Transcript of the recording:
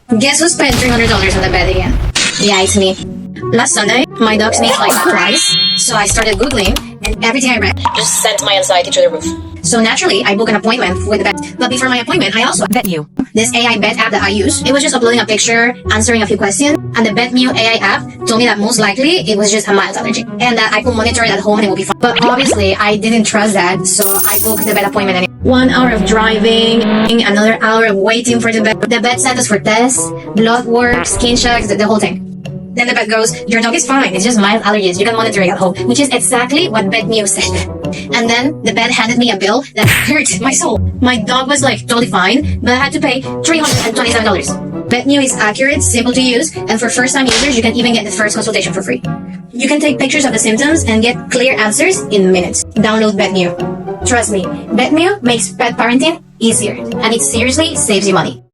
Guess who spent $300 on the bed again? Yeah, it's me. Last Sunday, my dog sneezed like twice, so I started Googling, and everything I read just sent my anxiety to the roof. So naturally, I booked an appointment with the vet. But before my appointment, I also VetMew. this AI vet app that I use. It was just uploading a picture, answering a few questions, and the VetMew AI app told me that most likely it was just a mild allergy, and that I could monitor it at home and it would be fine. But obviously, I didn't trust that, so I booked the vet appointment anyway. 1 hour of driving, another hour of waiting for the vet. The vet sent us for tests, blood work, skin checks, the whole thing. Then the vet goes, your dog is fine, it's just mild allergies, you can monitor it at home, which is exactly what VetMew said. And then the vet handed me a bill that hurt my soul. My dog was like totally fine, but I had to pay $327. VetMew is accurate, simple to use, and for first-time users, you can even get the first consultation for free. You can take pictures of the symptoms and get clear answers in minutes. Download VetMew. Trust me, VetMew makes pet parenting easier, and it seriously saves you money.